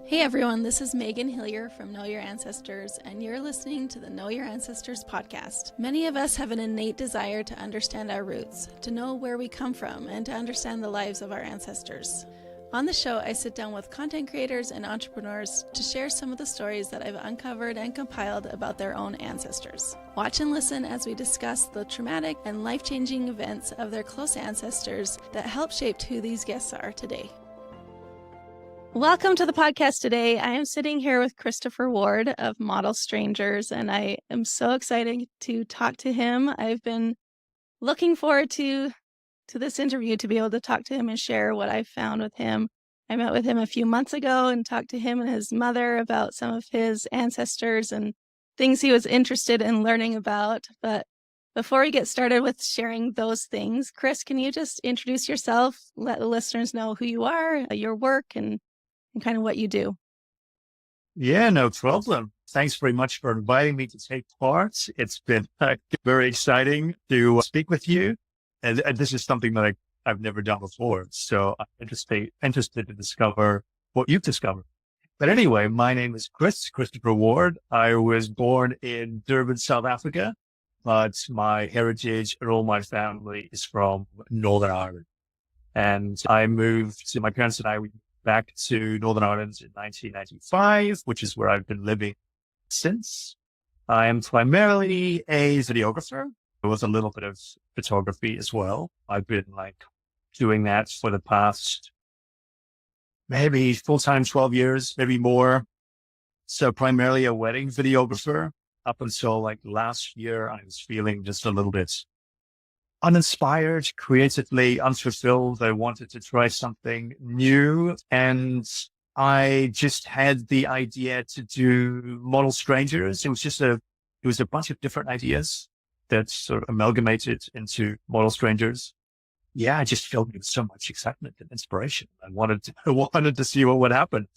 Hey everyone, this is Megan Hillier from Know Your Ancestors, and you're listening to the Know Your Ancestors podcast. Many of us have an innate desire to understand our roots, to know where we come from, and to understand the lives of our ancestors. On the show, I sit down with content creators and entrepreneurs to share some of the stories that I've uncovered and compiled about their own ancestors. Watch and listen as we discuss the traumatic and life-changing events of their close ancestors that helped shape who these guests are today. Welcome to the podcast today. I am sitting here with Christopher Ward of Model Strangers, and I am so excited to talk to him. I've been looking forward to this interview to be able to talk to him and share what I've found with him. I met with him a few months ago and talked to him and his mother about some of his ancestors and things he was interested in learning about. But before we get started with sharing those things, Chris, can you just introduce yourself, let the listeners know who you are, your work, and kind of what you do? Yeah, no problem. Thanks very much for inviting me to take part. It's been very exciting to speak with you. And this is something that I've never done before. So I'm interested to discover what you've discovered. But anyway, my name is Christopher Ward. I was born in Durban, South Africa, but my heritage and all my family is from Northern Ireland. And my parents and I back to Northern Ireland in 1995, which is where I've been living since. I am primarily a videographer. There was a little bit of photography as well. I've been doing that for the past maybe full-time 12 years, maybe more. So primarily a wedding videographer. Up until last year, I was feeling just a little bit uninspired, creatively unfulfilled. I wanted to try something new. And I just had the idea to do Model Strangers. It was a bunch of different ideas that sort of amalgamated into Model Strangers. Yeah, I just felt with so much excitement and inspiration. I wanted to see what would happen.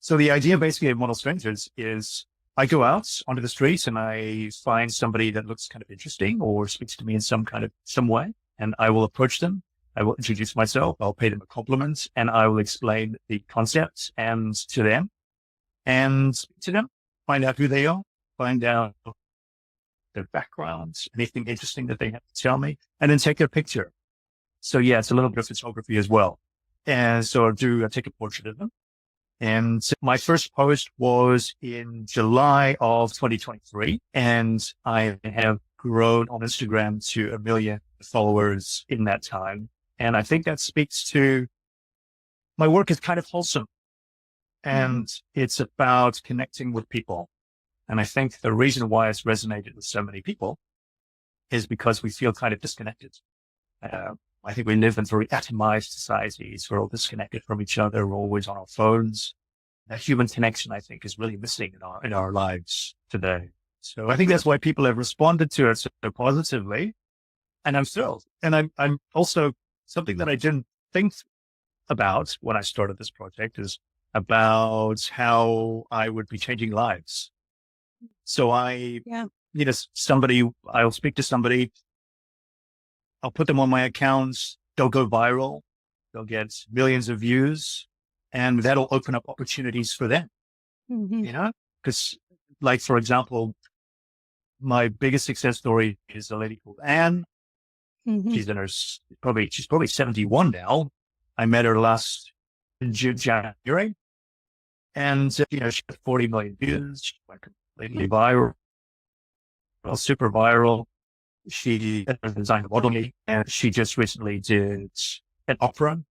So the idea basically of Model Strangers is I go out onto the streets and I find somebody that looks kind of interesting or speaks to me in some way, and I will approach them. I will introduce myself. I'll pay them a compliment, and I will explain the concept to them, find out who they are, find out their backgrounds, anything interesting that they have to tell me, and then take their picture. So yeah, it's a little bit of photography as well. And so I take a portrait of them. And my first post was in July of 2023, and I have grown on Instagram to 1 million followers in that time. And I think that speaks to my work is kind of wholesome, and it's about connecting with people. And I think the reason why it's resonated with so many people is because we feel kind of disconnected. I think we live in very atomized societies. We're all disconnected from each other. We're always on our phones. That human connection, I think, is really missing in our lives today. So I think that's why people have responded to it so positively. And I'm thrilled. And I'm also something that I didn't think about when I started this project is about how I would be changing lives. So I'll speak to somebody. I'll put them on my accounts. They'll go viral. They'll get millions of views, and that'll open up opportunities for them. Because for example, my biggest success story is a lady called Anne. She's probably 71 now. I met her last January, and she had 40 million views. She went completely viral, super viral. She designed modeling, and she just recently did an opera.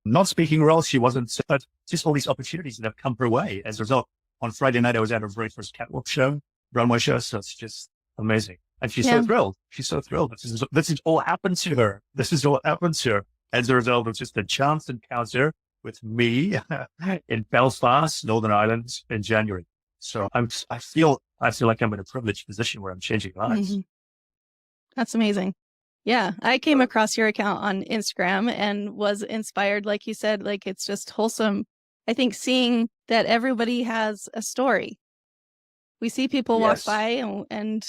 Not speaking well, she wasn't, but just all these opportunities that have come her way. As a result, on Friday night, I was at her very first catwalk show, runway show. So it's just amazing. And she's so thrilled. She's so thrilled. This has all happened to her. This is all happened to her as a result of just a chance encounter with me in Belfast, Northern Ireland in January. So I feel like I'm in a privileged position where I'm changing lives. That's amazing. Yeah. I came across your account on Instagram and was inspired. Like you said, it's just wholesome. I think seeing that everybody has a story. We see people walk by and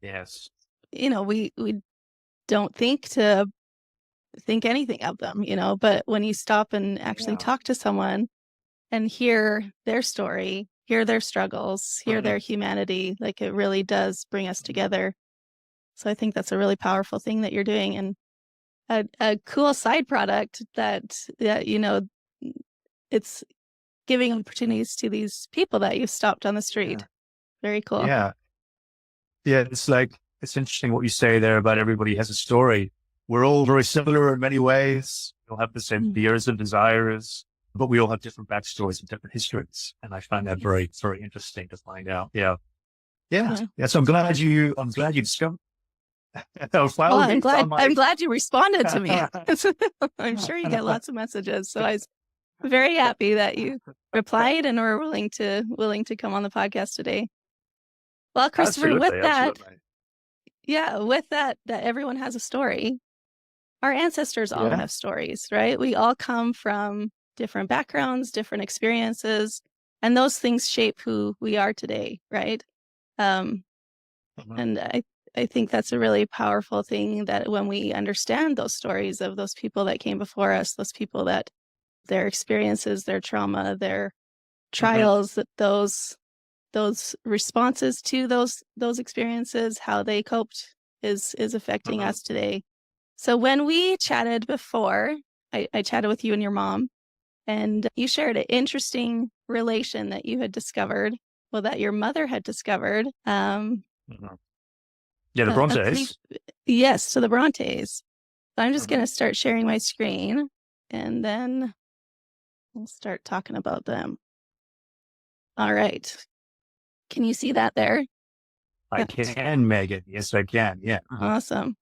yes, we don't think anything of them, but when you stop and actually talk to someone, and hear their story, hear their struggles, hear their humanity. Like, it really does bring us together. So I think that's a really powerful thing that you're doing, and a cool side product that, it's giving opportunities to these people that you stopped on the street. Very cool. Yeah. Yeah. It's interesting what you say there about everybody has a story. We're all very similar in many ways. We all have the same fears and desires, but we all have different backstories and different histories. And I find that very, very interesting to find out. Yeah. So I'm glad you discovered. Well, I'm glad you responded to me. I'm sure you get lots of messages. So I was very happy that you replied and were willing to come on the podcast today. Well, Christopher, with that everyone has a story. Our ancestors all have stories, right? We all come from different backgrounds, different experiences, and those things shape who we are today, right? And I think that's a really powerful thing, that when we understand those stories of those people that came before us, those people that their experiences, their trauma, their trials, that those responses to those experiences, how they coped is affecting us today. So when we chatted before, I chatted with you and your mom, and you shared an interesting relation that you had discovered, that your mother had discovered. The Brontës. Yes, so the Brontës. So I'm just going to start sharing my screen, and then we'll start talking about them. All right. Can you see that there? I can, Megan. Yes, I can. Yeah. Awesome.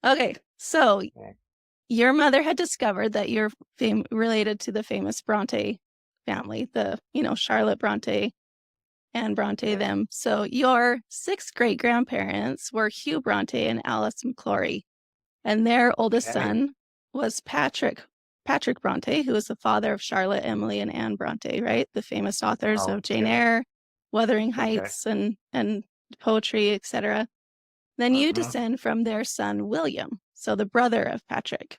Okay. So your mother had discovered that you're related to the famous Brontë family, the, Charlotte Brontë, Anne Brontë, them. So your 6 great-grandparents were Hugh Brontë and Alice McClory. And their oldest son was Patrick Brontë, who was the father of Charlotte, Emily, and Anne Brontë, right? The famous authors of Jane Eyre, Wuthering Heights, and poetry, etc. Then you descend from their son, William, so the brother of Patrick.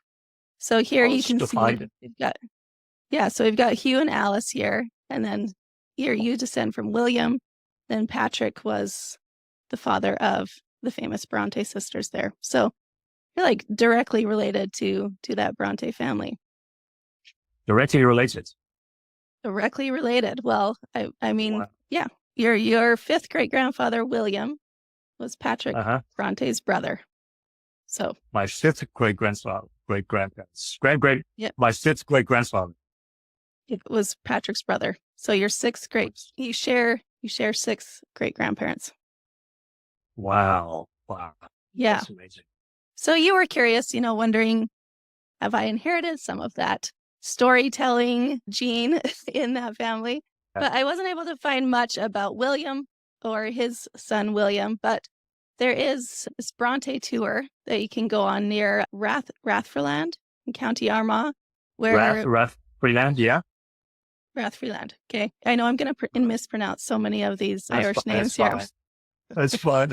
So here you can see, so we've got Hugh and Alice here, and then here you descend from William. Then Patrick was the father of the famous Brontë sisters there. So you're like directly related to that Brontë family. Directly related. Directly related. Well, I mean, your 5th great-grandfather, William, was Patrick Bronté's brother. So my 5th great-grandfather, my 5th great-grandfather. It was Patrick's brother. So your 6th you share 6 great-grandparents. Wow. Yeah. That's amazing. So you were curious, wondering, have I inherited some of that storytelling gene in that family? But I wasn't able to find much about William or his son William, but there is this Brontë tour that you can go on near Rathfriland in County Armagh, where Rathfriland, yeah. Rathfriland. Okay, I know I'm going to mispronounce so many of these Irish names here. That's fine.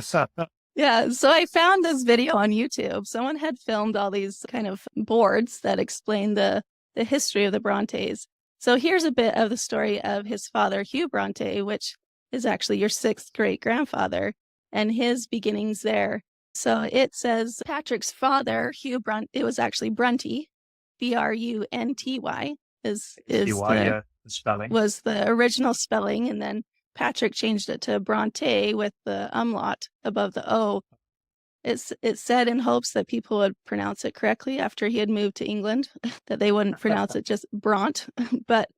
Yeah, so I found this video on YouTube. Someone had filmed all these kind of boards that explain the history of the Brontës. So here's a bit of the story of his father, Hugh Brontë, which is actually your 6th great-grandfather, and his beginnings there. So it says Patrick's father, Hugh Brontë, it was actually Brontë, Brunty, was the original spelling, and then Patrick changed it to Brontë with the umlaut above the O. It's said in hopes that people would pronounce it correctly after he had moved to England, that they wouldn't pronounce it just Brontë. But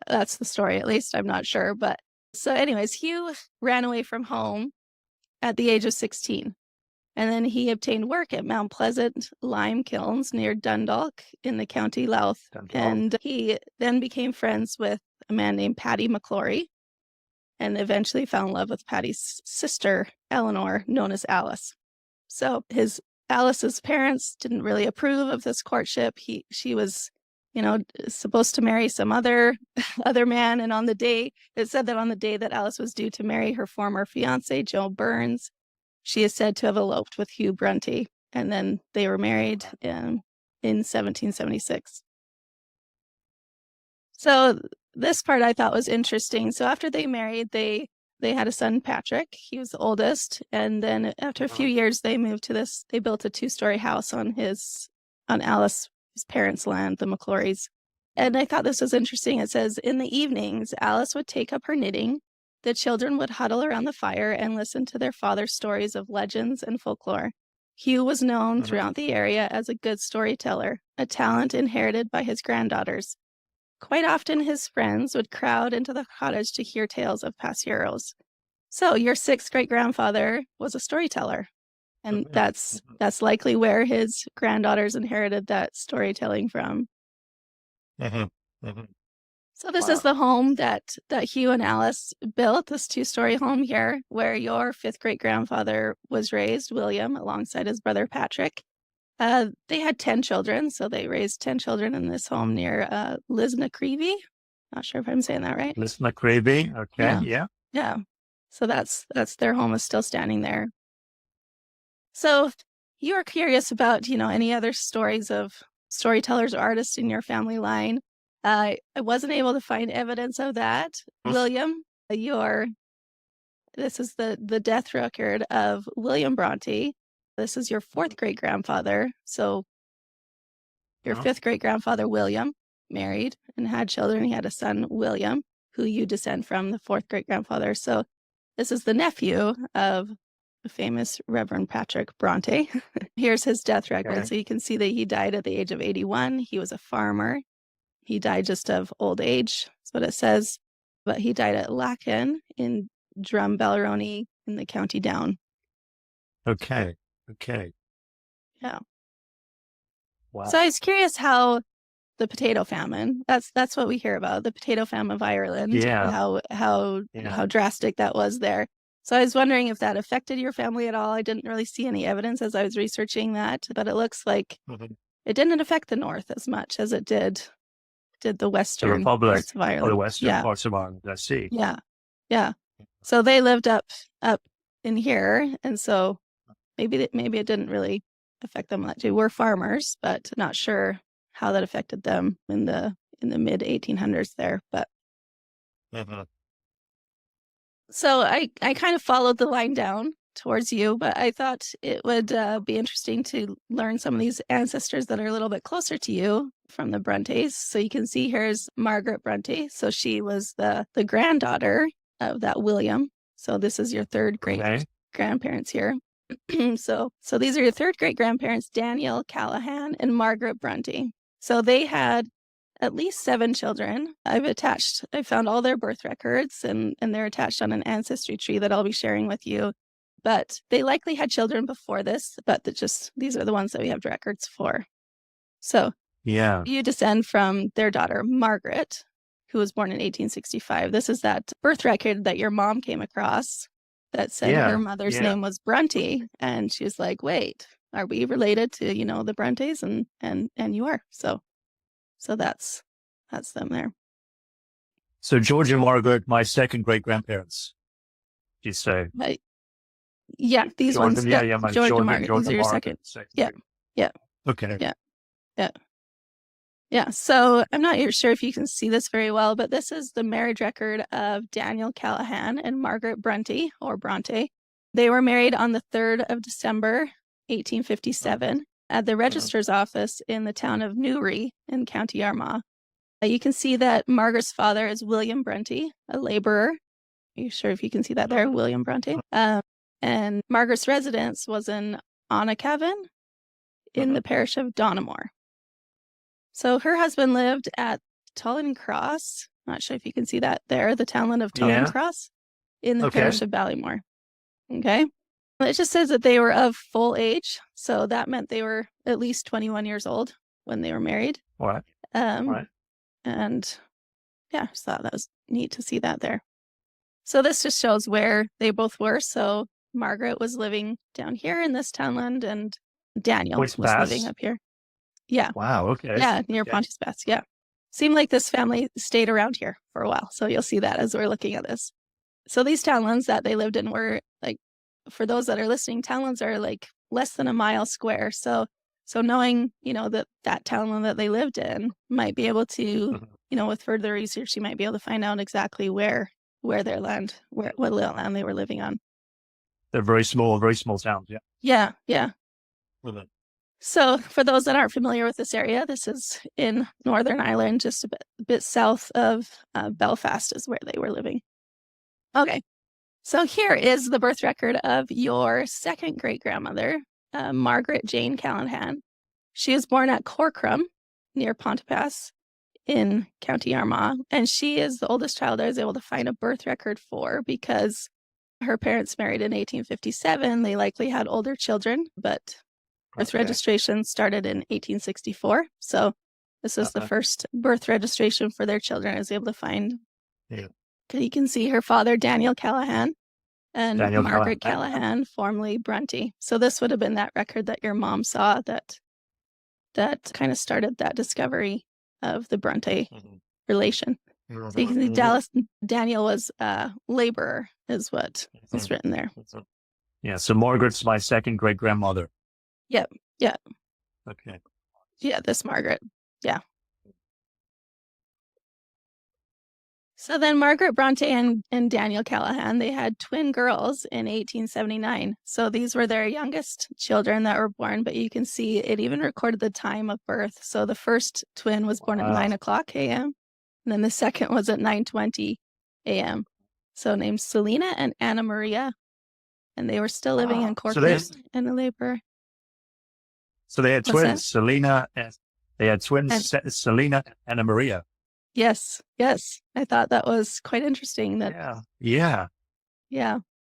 that's the story, at least. I'm not sure. But so anyways, Hugh ran away from home at the age of 16. And then he obtained work at Mount Pleasant lime kilns near Dundalk in the County Louth. And he then became friends with a man named Paddy McClory, and eventually fell in love with Paddy's sister, Eleanor, known as Alice. So Alice's parents didn't really approve of this courtship. She was, supposed to marry some other man. And it said that on the day that Alice was due to marry her former fiance, Joe Burns, she is said to have eloped with Hugh Brontë, and then they were married in 1776. So this part I thought was interesting. So after they married, they had a son, Patrick. He was the oldest, and then after a few years, they moved to this. They built a 2-story house on Alice's parents' land, the McClorys. And I thought this was interesting. It says, in the evenings, Alice would take up her knitting. The children would huddle around the fire and listen to their father's stories of legends and folklore. Hugh was known throughout the area as a good storyteller, a talent inherited by his granddaughters. Quite often, his friends would crowd into the cottage to hear tales of past heroes. So your 6th great-grandfather was a storyteller, and that's likely where his granddaughters inherited that storytelling from. So this is the home that Hugh and Alice built, this 2-story home here, where your 5th great-grandfather was raised, William, alongside his brother Patrick. They had 10 children, so they raised 10 children in this home near Lisnacreevy. Not sure if I'm saying that right. Lisnacreevy, okay, yeah. So that's their home is still standing there. So if you are curious about, any other stories of storytellers or artists in your family line, I wasn't able to find evidence of that. William, this is the death record of William Brontë. This is your 4th great-grandfather. So your 5th great-grandfather, William, married and had children. He had a son, William, who you descend from, the 4th great-grandfather. So this is the nephew of the famous Reverend Patrick Brontë. Here's his death record. Okay. So you can see that he died at the age of 81. He was a farmer. He died just of old age. That's what it says. But he died at Lacan in Drumballarony in the County Down. Okay. Yeah. Wow. So I was curious how the potato famine, that's what we hear about, the potato famine of Ireland. Yeah. How drastic that was there. So I was wondering if that affected your family at all. I didn't really see any evidence as I was researching that, but it looks like it didn't affect the north as much as it did the western parts of Ireland. Or the western parts of Ireland, I see. Yeah. So they lived up in here, and so maybe it didn't really affect them much. They were farmers, but not sure how that affected them in the mid 1800s there. But so I kind of followed the line down towards you, but I thought it would be interesting to learn some of these ancestors that are a little bit closer to you from the Brontës. So you can see here's Margaret Brontë. So she was the granddaughter of that William. So this is your 3rd great grandparents here. So these are your 3rd great grandparents, Daniel Callahan and Margaret Brontë. So they had at least 7 children. I found all their birth records and they're attached on an ancestry tree that I'll be sharing with you. But they likely had children before this, but these are the ones that we have records for. So you descend from their daughter, Margaret, who was born in 1865. This is that birth record that your mom came across that said her mother's name was Brontë. And she was like, wait, are we related to, the Brontës? And you are. So that's them there. So George and Margaret, my 2nd great-grandparents, you say? Yeah, these George, ones. George and Margaret. These are your second. Yeah. Okay. Yeah. So I'm not sure if you can see this very well, but this is the marriage record of Daniel Callahan and Margaret Brontë, or Brontë. They were married on the 3rd of December, 1857, at the registrar's office in the town of Newry in County Armagh. You can see that Margaret's father is William Brontë, a laborer. Are you sure if you can see that there, William Brontë? And Margaret's residence was in Onnacavan in the parish of Donamore. So her husband lived at Tullen Cross. Not sure if you can see that there, the townland of Tullen Cross in the parish of Ballymore. Okay. It just says that they were of full age. So that meant they were at least 21 years old when they were married. Right. And yeah, I just thought that was neat to see that there. So this just shows where they both were. So Margaret was living down here in this townland, and Daniel was living up here. Yeah. Wow. Okay. Yeah, near Pontius Bass. Yeah. Seemed like this family stayed around here for a while. So you'll see that as we're looking at this. So these townlands that they lived in were, like, for those that are listening, townlands are like less than a mile square. So So knowing, that townland that they lived in might be able to, with further research, you might be able to find out exactly what land they were living on. They're very small towns. Yeah. Yeah. Yeah. Well, So for those that aren't familiar with this area, this is in Northern Ireland, just a bit south of Belfast is where they were living. Okay. So here is the birth record of your second great-grandmother, Margaret Jane Callahan. She was born at Corcrum near Pontefract in County Armagh, and she is the oldest child I was able to find a birth record for because her parents married in 1857. They likely had older children, but birth registration started in 1864. So this was the first birth registration for their children I was able to find. Yeah. You can see her father, Daniel Callahan, and Margaret Callahan, formerly Brontë. So this would have been that record that your mom saw that kind of started that discovery of the Brontë relation. So you can see Daniel was a laborer, is what is written there. Yeah, so Margaret's my second great-grandmother. Yep. Yeah. Okay. Yeah, this Margaret. Yeah. So then Margaret Brontë and Daniel Callahan, they had twin girls in 1879. So these were their youngest children that were born, but you can see it even recorded the time of birth. So the first twin was born at 9:00 a.m. And then the second was at 9:20 a.m. So named Selina and Anna Maria. And they were still living in Cork in the labor. So they had twins, Selina and Selina and Anna Maria. Yes. I thought that was quite interesting. Yeah.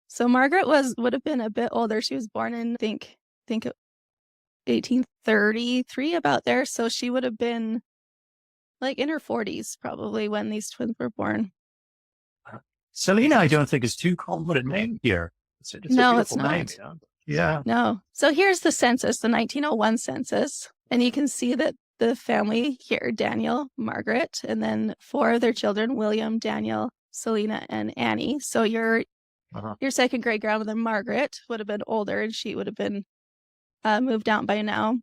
So Margaret would have been a bit older. She was born in, I think 1833, about there. So she would have been like in her 40s probably when these twins were born. Selina, I don't think is too common a name here. It's it's not. Name, yeah. No. So here's the census, the 1901 census, and you can see that the family here, Daniel, Margaret, and then 4 of their children, William, Daniel, Selina, and Annie. So your second great-grandmother, Margaret, would have been older, and she would have been moved out by now.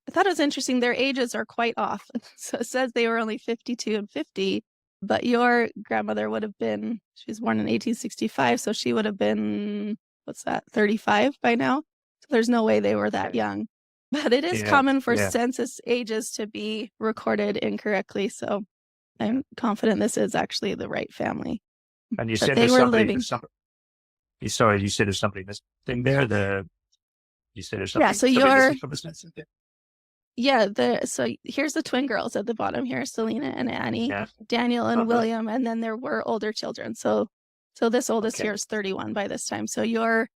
I thought it was interesting. Their ages are quite off. So it says they were only 52 and 50, but your grandmother would have been, she was born in 1865, so she would have been, 35 by now? So there's no way they were that young. But it is common for census ages to be recorded incorrectly, so I'm confident this is actually the right family. And you said there's somebody missing there. You said there's something. Yeah, so so here's the twin girls at the bottom here, Selina and Annie, Daniel and William, and then there were older children. So this oldest here is 31 by this time. So your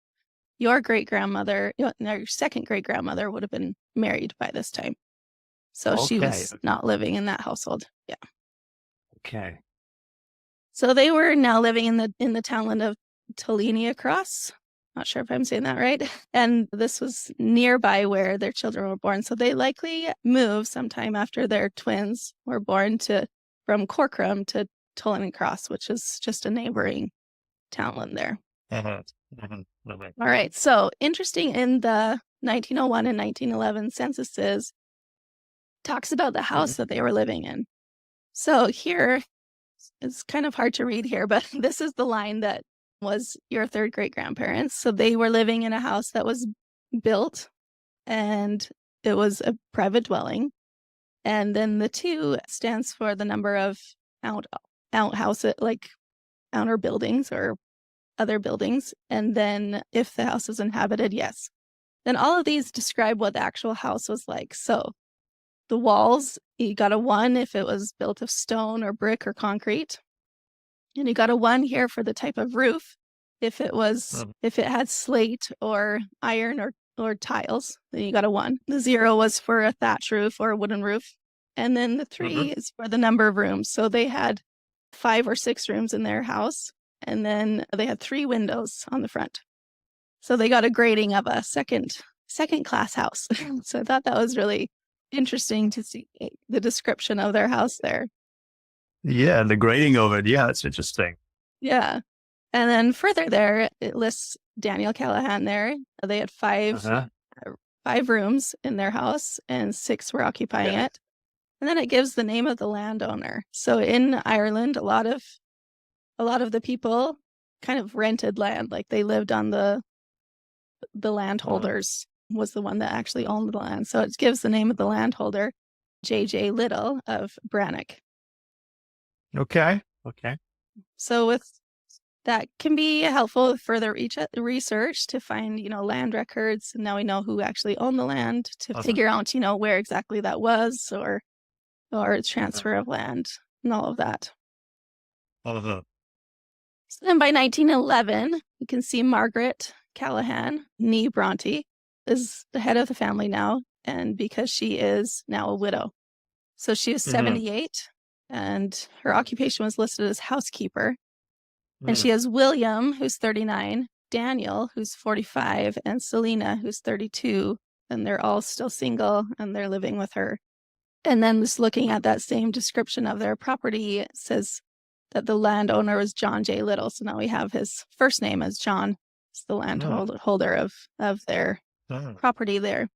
great-grandmother, your second great-grandmother would have been married by this time. So she was not living in that household. Yeah. Okay. So they were now living in the townland of Tolenia Cross. Not sure if I'm saying that right. And this was nearby where their children were born. So they likely moved sometime after their twins were born from Corcrum to Tolenia Cross, which is just a neighboring townland there. All right. So interesting, in the 1901 and 1911 censuses, talks about the house that they were living in. So here, it's kind of hard to read here, but this is the line that was your third great-grandparents. So they were living in a house that was built, and it was a private dwelling. And then the 2 stands for the number of outhouses, like outer buildings or other buildings. And then if the house is inhabited, yes. Then all of these describe what the actual house was like. So the walls, you got a 1 if it was built of stone or brick or concrete. And you got a 1 here for the type of roof. If it had slate or iron or tiles, then you got a 1. The 0 was for a thatch roof or a wooden roof. And then the 3 is for the number of rooms. So they had 5 or 6 rooms in their house. And then they had 3 windows on the front. So they got a grading of a second class house. So I thought that was really interesting to see the description of their house there. Yeah, the grading of it. Yeah, it's interesting. Yeah. And then further there, it lists Daniel Callahan there. They had 5 5 rooms in their house and 6 were occupying it. And then it gives the name of the landowner. So in Ireland, a lot of the people kind of rented land, like they lived on the landholders was the one that actually owned the land. So it gives the name of the landholder, J.J. Little of Brannock. Okay. So with that can be helpful with further research to find, land records. And now we know who actually owned the land to figure out, where exactly that was or transfer of land and all of that. So then by 1911, you can see Margaret Callahan, née Brontë, is the head of the family now, and because she is now a widow. So she was 78, and her occupation was listed as housekeeper. And she has William, who's 39, Daniel, who's 45, and Selena, who's 32, and they're all still single, and they're living with her. And then just looking at that same description of their property, it says that the landowner was John J. Little. So now we have his first name as John. It's the landholder of their property there.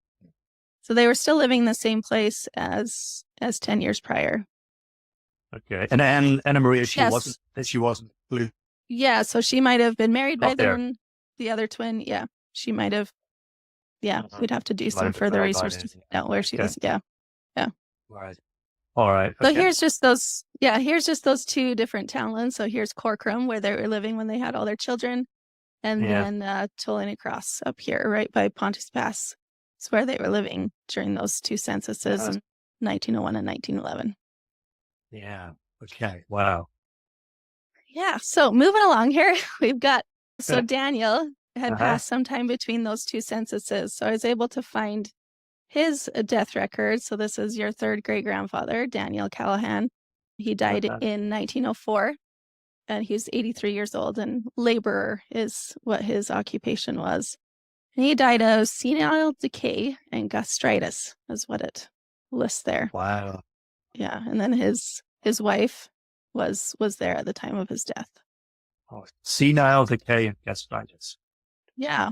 So they were still living in the same place as 10 years prior. Okay. And Anna Maria, she wasn't blue. Yeah, so she might have been married by then. The other twin, she might have. Yeah, we'd have to do some further research to find out where she was. Yeah. Right. All right. So here's just those 2 different townlands. So here's Corcoran, where they were living when they had all their children. And then Tulane Cross up here, right by Pontus Pass. It's where they were living during those 2 censuses in 1901 and 1911. Yeah. Okay. Wow. Yeah. So moving along here, we've got, Daniel had passed some time between those 2 censuses. So I was able to find his death record. So this is your 3rd great-grandfather, Daniel Callahan. He died in 1904, and he was 83 years old, and laborer is what his occupation was. And he died of senile decay and gastritis, is what it lists there. Wow. Yeah, and then his wife was there at the time of his death. Oh, senile decay and gastritis. Yeah,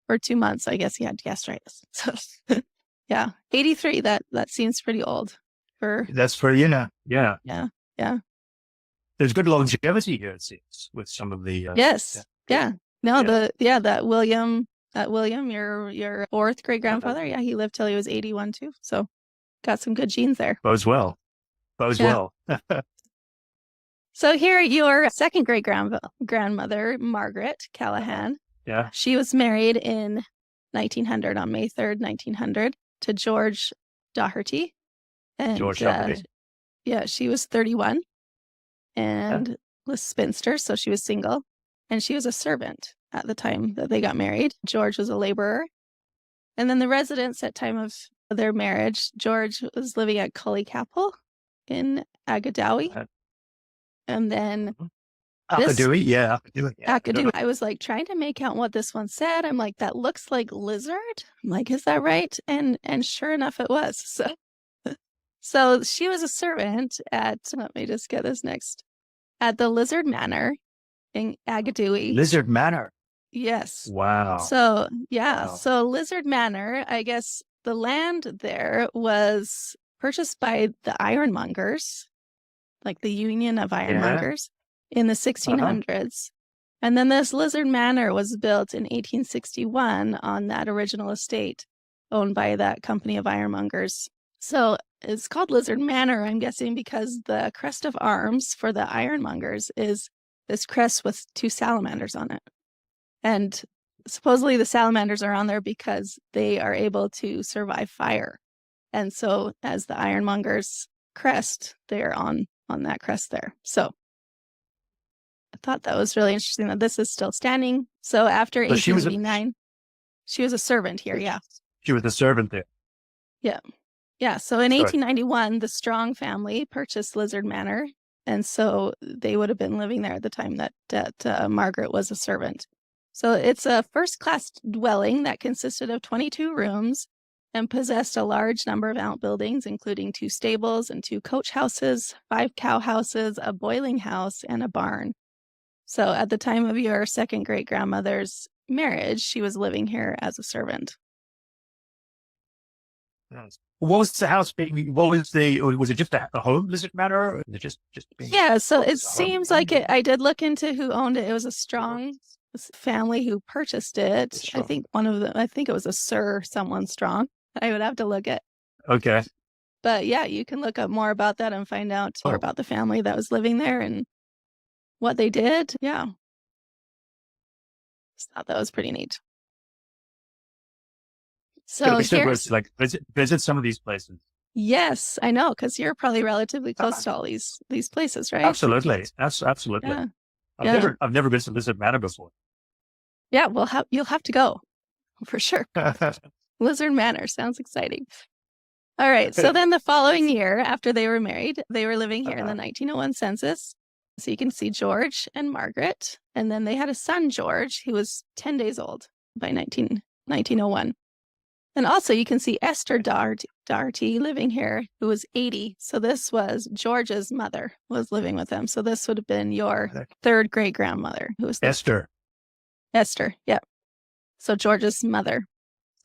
for 2 months, I guess he had gastritis. So, yeah, 83. That seems pretty old for. That's for Yeah. Yeah. There's good longevity here, it seems, with some of the. Yes. Yeah. No. That William, your 4th great-grandfather. Yeah, he lived till he was 81 too. So, got some good genes there. Bodes well. So here, your 2nd great-grandmother, Margaret Callahan. Yeah. She was married in 1900, on May 3rd, 1900, to George Doherty. And George Doherty. She was 31 and was spinster, so she was single. And she was a servant at the time that they got married. George was a laborer. And then the residence at time of their marriage, George was living at Cullycapel in Agadowie. And then Agadowie. I was like trying to make out what this one said. I'm like, that looks like lizard. I'm like, is that right? And sure enough, it was. So she was a servant at, let me just get this next, at the Lizard Manor in Agadowie. Lizard Manor. Yes. Wow. So so Lizard Manor, I guess the land there was purchased by the ironmongers, like the Union of Ironmongers, in the 1600s. And then this Lizard Manor was built in 1861 on that original estate owned by that company of ironmongers. So it's called Lizard Manor, I'm guessing, because the crest of arms for the ironmongers is this crest with 2 salamanders on it. And supposedly the salamanders are on there because they are able to survive fire. And so as the ironmongers crest, they're on that crest there. So I thought that was really interesting that this is still standing. So after 1889, she was a servant here. Yeah. She was a servant there. Yeah. Yeah. So in 1891, the Strong family purchased Lizard Manor. And so they would have been living there at the time that Margaret was a servant. So it's a first-class dwelling that consisted of 22 rooms and possessed a large number of outbuildings, including 2 stables and 2 coach houses, 5 cow houses, a boiling house, and a barn. So at the time of your 2nd great-grandmother's marriage, she was living here as a servant. Yes. What was the house being? What was was it just a home, Lizard Manor? Or was it just being Yeah, so it a home? seems like it. I did look into who owned it. It was a strong family who purchased it. I Sure. think one of them, I think it was a Sir someone strong. I would have to look at. Okay. But yeah, you can look up more about that and find out more Oh, about the family that was living there and what they did. Yeah, just thought that was pretty neat. it'll So be so great here's, to like visit some of these places. yes, I know, because you're probably relatively close Ah, to all these places, right? absolutely. Absolutely. Yeah, yeah, I've never been to Lizard Manor before. yeah. You'll have to go for sure. Lizard Manor sounds exciting. All right. So then the following year, after they were married, they were living here in the 1901 census. So you can see George and Margaret. And then they had a son, George, who was 10 days old by 1901. And also you can see Esther Doherty living here, who was 80. So this was George's mother was living with them. So this would have been your third great grandmother, who was Esther. Esther. Yep. So George's mother.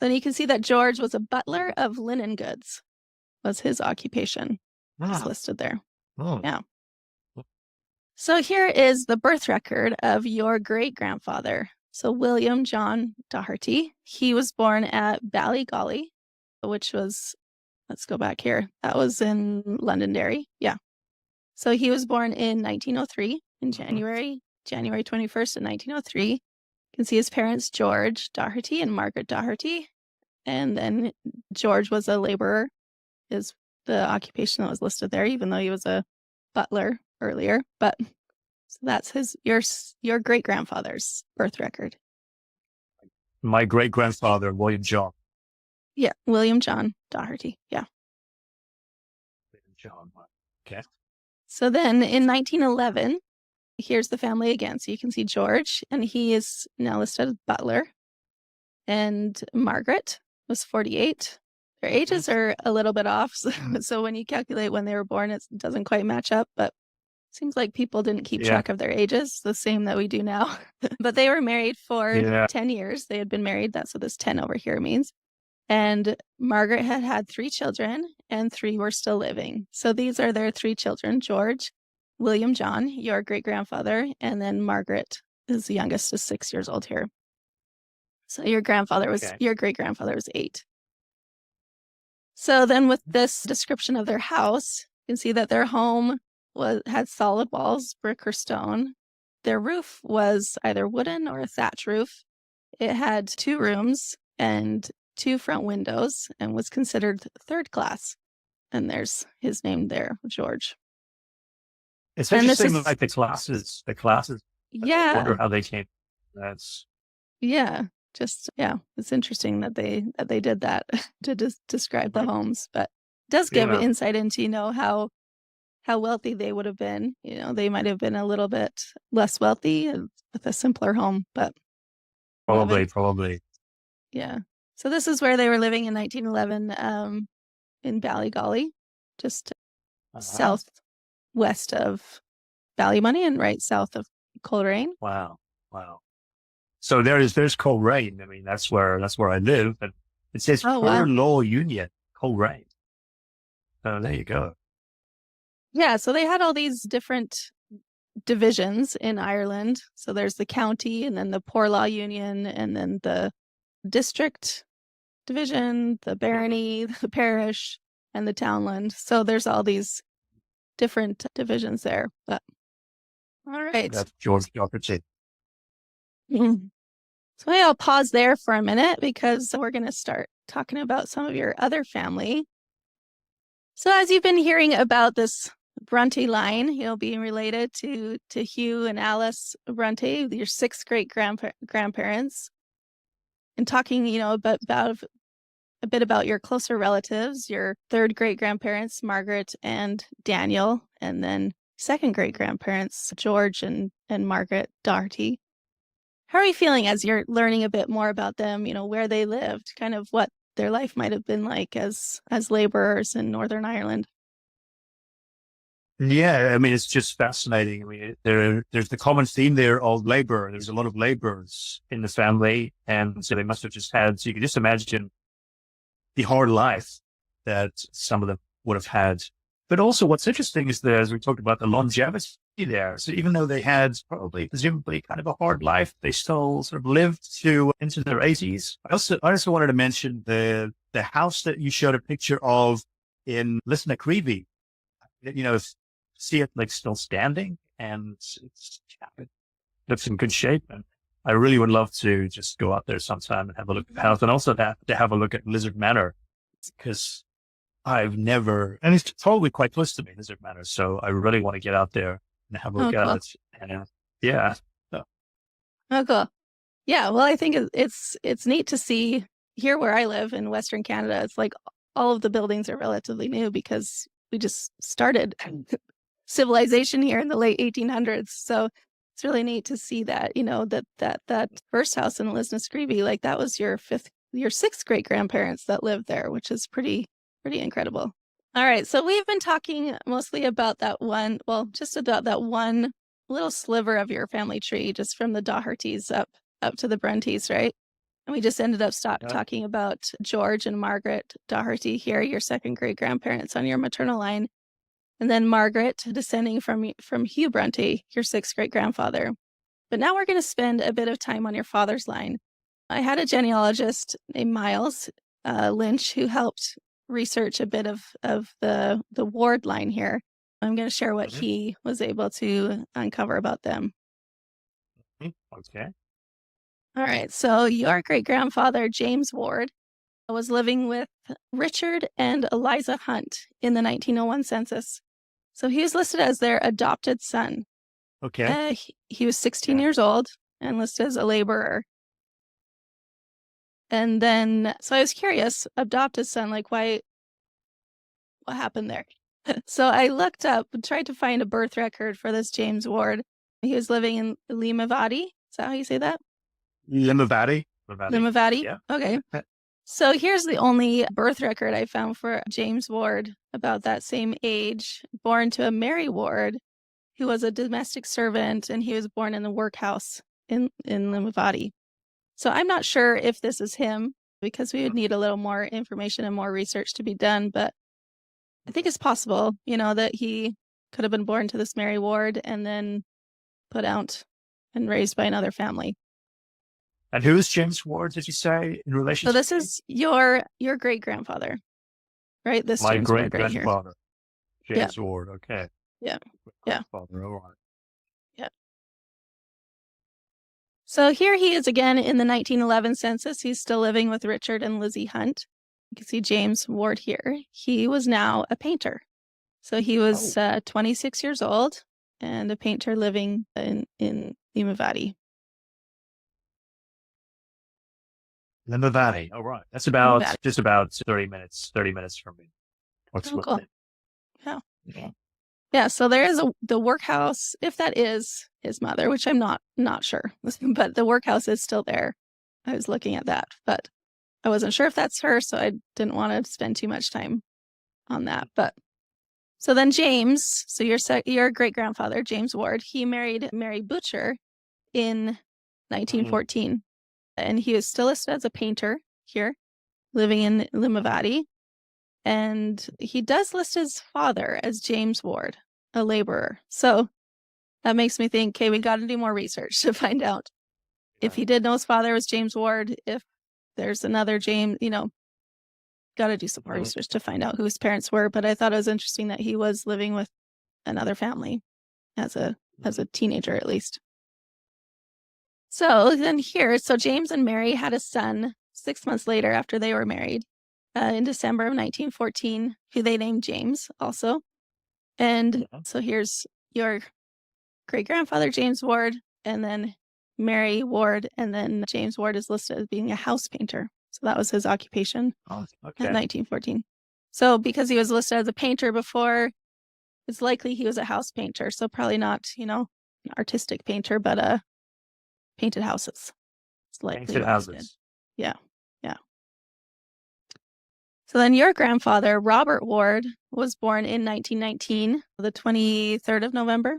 Then you can see that George was a butler of linen goods, was his occupation. It's Ah, listed there. oh, Yeah. So here is the birth record of your great grandfather. So William John Doherty. He was born at Ballygolly, which was, let's go back here. That was in Londonderry. Yeah. So he was born in 1903 in January 21st in 1903. You can see his parents, George Doherty and Margaret Doherty. And then George was a laborer, is the occupation that was listed there, even though he was a butler earlier. But so that's your great grandfather's birth record. my great grandfather, William John. Yeah, William John Doherty. Yeah. William John. Okay. So then in 1911, here's the family again. So you can see George, and he is now listed as butler. And Margaret was 48. Their ages are a little bit off. So when you calculate when they were born, it doesn't quite match up, but it seems like people didn't keep track of their ages, the same that we do now. But they were married for 10 years. They had been married. That's what this 10 over here means. And Margaret had 3 children, and 3 were still living. So these are their 3 children, George, William John, your great-grandfather, and then Margaret is the youngest, is 6 years old here. So your great-grandfather was 8. So then with this description of their house, you can see that their home had solid walls, brick or stone. Their roof was either wooden or a thatch roof. It had 2 rooms and 2 front windows and was considered third class. And there's his name there, George. It's interesting, like the classes. Yeah. I wonder how they came. That's it's interesting that they did that to describe the homes, but it does give insight into how wealthy they would have been. They might have been a little bit less wealthy with a simpler home, but probably. Yeah. So this is where they were living in 1911, in Ballygolly, just southwest of Ballymoney and right south of Coleraine. Wow. So there's Coleraine. I mean, that's where I live, but it says Law Union, Coleraine. So there you go. Yeah, so they had all these different divisions in Ireland. So there's the county, and then the Poor Law Union, and then the district division, the barony, the parish, and the townland. So there's all these different divisions there. But all right. That's George Doherty. So maybe I'll pause there for a minute because we're going to start talking about some of your other family. So as you've been hearing about this Brontë line, being related to Hugh and Alice Brontë, your 6 great grandparents, and talking, about a bit about your closer relatives, your 3rd great grandparents, Margaret and Daniel, and then 2nd great grandparents, George and Margaret Doherty. How are you feeling as you're learning a bit more about them, where they lived, kind of what their life might have been like as laborers in Northern Ireland? Yeah, I mean, it's just fascinating. I mean, there's the common theme there of labor. There's a lot of laborers in the family, and so they must have just had, so you can just imagine the hard life that some of them would have had. But also what's interesting is there, as we talked about, the longevity there. So even though they had probably, presumably kind of a hard life, they still sort of lived to into their 80s. I also wanted to mention the house that you showed a picture of in Lisnacreevy. See it like still standing, and it looks in good shape. And I really would love to just go out there sometime and have a look at the house, and also to have a look at Lizard Manor, because I've never, and it's totally quite close to me, Lizard Manor. So I really want to get out there and have a look at it. And yeah. So. Oh, cool. Yeah. Well, I think it's neat to see here where I live in Western Canada. It's like all of the buildings are relatively new because we just started civilization here in the late 1800s. So it's really neat to see that, that first house in Lisnacreevy, like that was your sixth great grandparents that lived there, which is pretty incredible. All right. So we've been talking mostly about just about that one little sliver of your family tree, just from the Dohertys up to the Brontes, right? And we just ended up talking about George and Margaret Doherty here, your second great grandparents on your maternal line. And then Margaret, descending from Hugh Brontë, your sixth great grandfather. But now we're going to spend a bit of time on your father's line. I had a genealogist named Miles Lynch who helped research a bit of the Ward line here. I'm going to share what he was able to uncover about them. Okay. All right. So your great grandfather, James Ward, was living with Richard and Eliza Hunt in the 1901 census. So he was listed as their adopted son. Okay. He was 16 years old and listed as a laborer. And then, so I was curious, adopted son, like what happened there? So I looked up, tried to find a birth record for this James Ward. He was living in Limavady. Is that how you say that? Limavady. Limavady? Yeah. Okay. So here's the only birth record I found for James Ward about that same age, born to a Mary Ward, who was a domestic servant, and he was born in the workhouse in Limavady. So I'm not sure if this is him, because we would need a little more information and more research to be done, but I think it's possible, that he could have been born to this Mary Ward and then put out and raised by another family. And who is James Ward, did you say, in relation to? So this is your great grandfather, right? This my James great Ward right grandfather, here. James Ward. Okay. Yeah. All right. Yeah. So here he is again in the 1911 census. He's still living with Richard and Lizzie Hunt. You can see James Ward here. He was now a painter. So he was 26 years old and a painter living in Limavady. Limavady. Oh, right. That's just about 30 minutes from me. Cool. Yeah. So there is the workhouse, if that is his mother, which I'm not sure, but the workhouse is still there. I was looking at that, but I wasn't sure if that's her, so I didn't want to spend too much time on that. But so then James, so your great grandfather, James Ward, he married Mary Butcher in 1914. And he is still listed as a painter here, living in Limavady. And he does list his father as James Ward, a laborer. So that makes me think, okay, we got to do more research to find out if he did know his father was James Ward, if there's another James, got to do some more research to find out who his parents were. But I thought it was interesting that he was living with another family as a teenager, at least. So then so James and Mary had a son 6 months later after they were married in December of 1914, who they named James also. And so here's your great-grandfather, James Ward, and then Mary Ward, and then James Ward is listed as being a house painter. So that was his occupation in 1914. So because he was listed as a painter before, it's likely he was a house painter. So probably not, an artistic painter, but painted houses. It's likely painted houses. Yeah. So then your grandfather, Robert Ward, was born in 1919, the 23rd of November.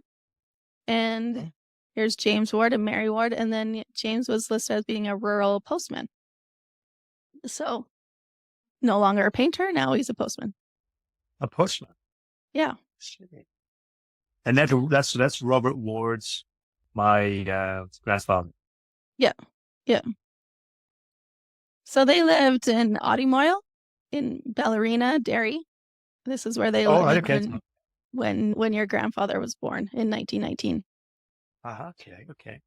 And here's James Ward and Mary Ward. And then James was listed as being a rural postman. So no longer a painter. Now he's a postman. A postman. Yeah. And that's Robert Ward's, my grandfather. Yeah. Yeah. So they lived in Audimoyle in Ballerina, Derry. This is where they Oh, lived okay. when your grandfather was born in 1919. Okay.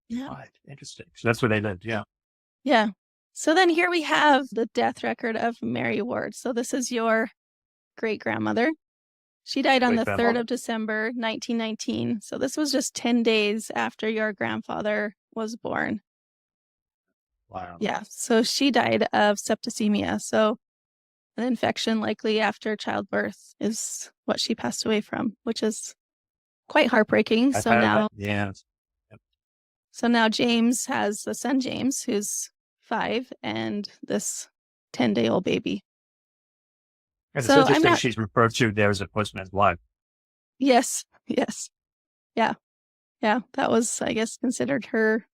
Yeah. Right. Interesting. So that's where they lived. Yeah. Yeah. So then here we have the death record of Mary Ward. So this is your great grandmother. She died on the 3rd of December, 1919. So this was just 10 days after your grandfather was born. Wow. Yeah. So she died of septicemia. So an infection likely after childbirth is what she passed away from, which is quite heartbreaking. So now, so now James has a son, James, who's 5, and this 10-day-old baby. And so it's interesting she's referred to there as a postman's wife. Yes. Yeah. That was, I guess, considered her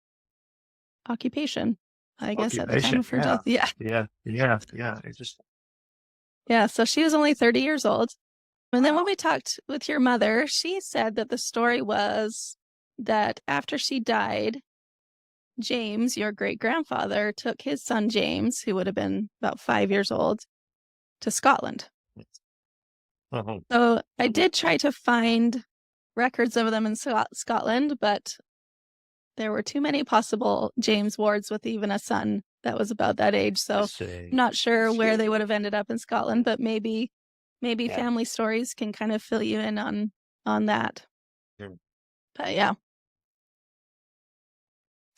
occupation. I guess at the time of her death. Yeah. Interesting. Yeah. So she was only 30 years old. And then when we talked with your mother, she said that the story was that after she died, James, your great grandfather, took his son James, who would have been about 5 years old, to Scotland. So I did try to find records of them in Scotland, but there were too many possible James Wards with even a son that was about that age. So I'm not sure where they would have ended up in Scotland, but maybe family stories can kind of fill you in on that. But yeah.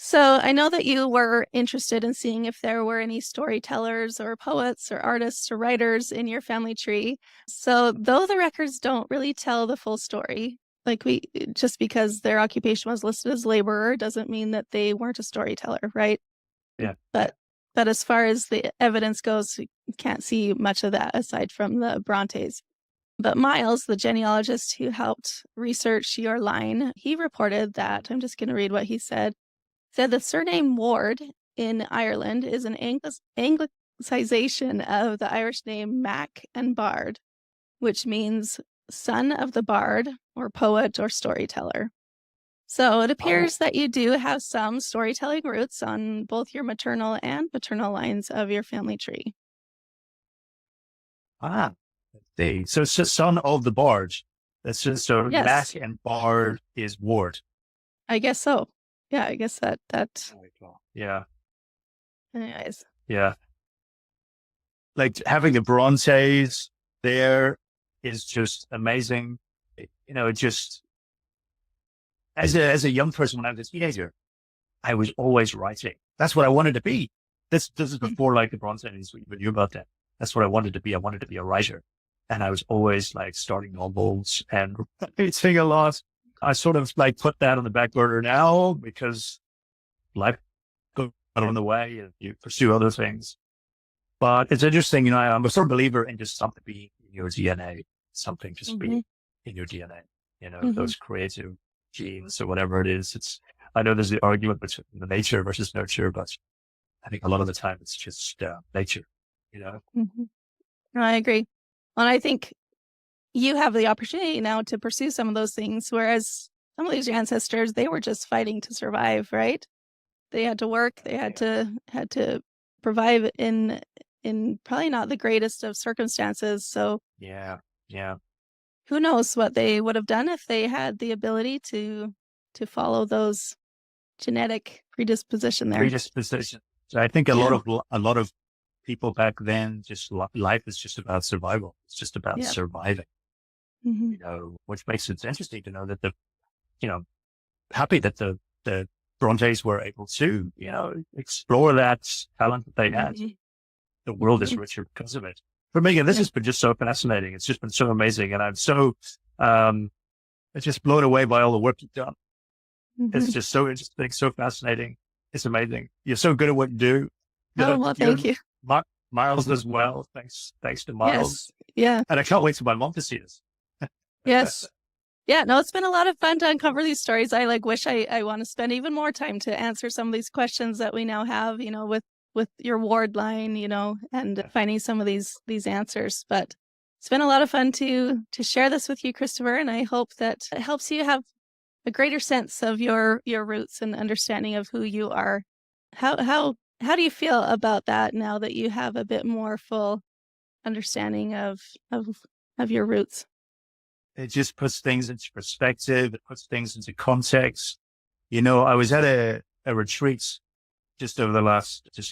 So I know that you were interested in seeing if there were any storytellers or poets or artists or writers in your family tree. So though the records don't really tell the full story, just because their occupation was listed as laborer doesn't mean that they weren't a storyteller, right? Yeah. But as far as the evidence goes, you can't see much of that aside from the Brontes. But Miles, the genealogist who helped research your line, he reported that, I'm just going to read what he said the surname Ward in Ireland is an anglicization of the Irish name Mac and Bard, which means son of the bard or poet or storyteller. So it appears that you do have some storytelling roots on both your maternal and paternal lines of your family tree. So it's the son of the bard. That's just so yes. Mac and Bard is Ward. I guess so. Yeah, I guess that. Yeah. Anyways. Yeah. Like having the Brontes there is just amazing. Just as a young person, when I was a teenager, I was always writing. That's what I wanted to be. This is before like the Brontes, we knew about that. That's what I wanted to be. I wanted to be a writer. And I was always like starting novels and writing a lot. I sort of like put that on the back burner now because life goes on the way and you pursue other things. But it's interesting, I'm a firm believer in just something being in your DNA, something just being in your DNA, those creative genes or whatever it is. I know there's the argument between the nature versus nurture, but I think a lot of the time it's just nature, No, I agree. And I think you have the opportunity now to pursue some of those things, whereas some of these ancestors, they were just fighting to survive, right? They had to work, they had to provide in probably not the greatest of circumstances. So yeah. Who knows what they would have done if they had the ability to follow those genetic predisposition there. So I think a lot of people back then, just life is just about survival. It's just about surviving. Which makes it interesting to know that happy that the Brontes were able to, explore that talent that they had. The world is richer because of it. For Megan, this has been just so fascinating. It's just been so amazing. And I'm so, it's just blown away by all the work you've done. It's just so interesting, so fascinating. It's amazing. You're so good at what you do. Well, thank you. Miles as well. Thanks to Miles. Yes. Yeah. And I can't wait for my mom to see this. Yes. Yeah, no, it's been a lot of fun to uncover these stories. I wish I want to spend even more time to answer some of these questions that we now have, with your ward line, and finding some of these answers. But it's been a lot of fun to share this with you, Christopher, and I hope that it helps you have a greater sense of your roots and understanding of who you are. How do you feel about that now that you have a bit more full understanding of your roots? It just puts things into perspective. It puts things into context. I was at a retreat just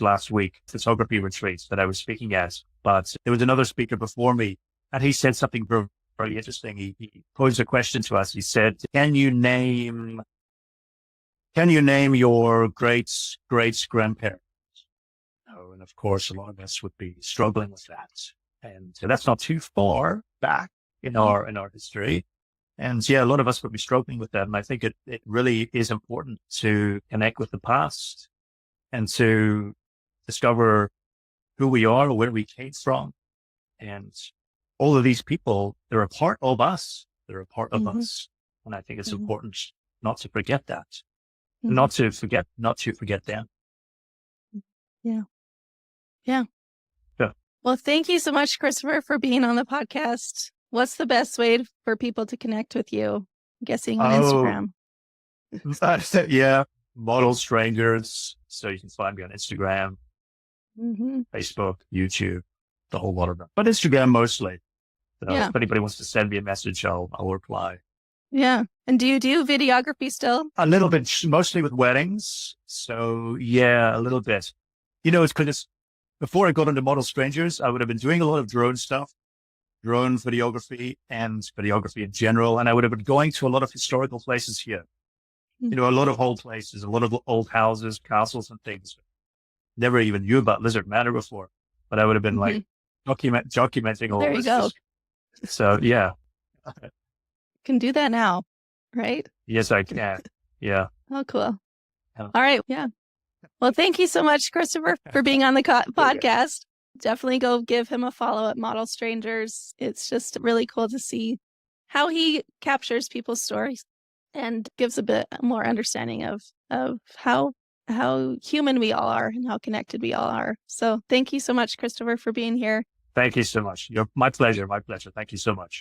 last week, photography retreats that I was speaking at, but there was another speaker before me, and he said something very, very interesting. He posed a question to us. He said, can you name your great grandparents? Oh, and of course, a lot of us would be struggling with that. And so that's not too far back in our history. And yeah, a lot of us would be struggling with that. And I think it really is important to connect with the past and to discover who we are, where we came from. And all of these people, they're a part of us. They're a part of us. And I think it's important not to forget that, not to forget them. Yeah. Yeah. Well, thank you so much, Christopher, for being on the podcast. What's the best way for people to connect with you? I'm guessing on Instagram. Yeah. Model Strangers. So you can find me on Instagram, Facebook, YouTube, the whole lot of them. But Instagram mostly. So if anybody wants to send me a message, I'll reply. Yeah. And do you do videography still? A little bit, mostly with weddings. So yeah, a little bit. It's because before I got into Model Strangers, I would have been doing a lot of drone stuff, drone videography and videography in general. And I would have been going to a lot of historical places here. A lot of old places, a lot of old houses, castles and things. Never even knew about Lizard Manor before, but I would have been like documenting all this. There you go. So yeah. Can do that now, right? Yes, I can. Yeah. Oh, cool. All right. Yeah. Well, thank you so much, Christopher, for being on the podcast. Definitely go give him a follow at Model Strangers. It's just really cool to see how he captures people's stories and gives a bit more understanding of how human we all are and how connected we all are. So thank you so much, Christopher, for being here. Thank you so much. My pleasure. Thank you so much.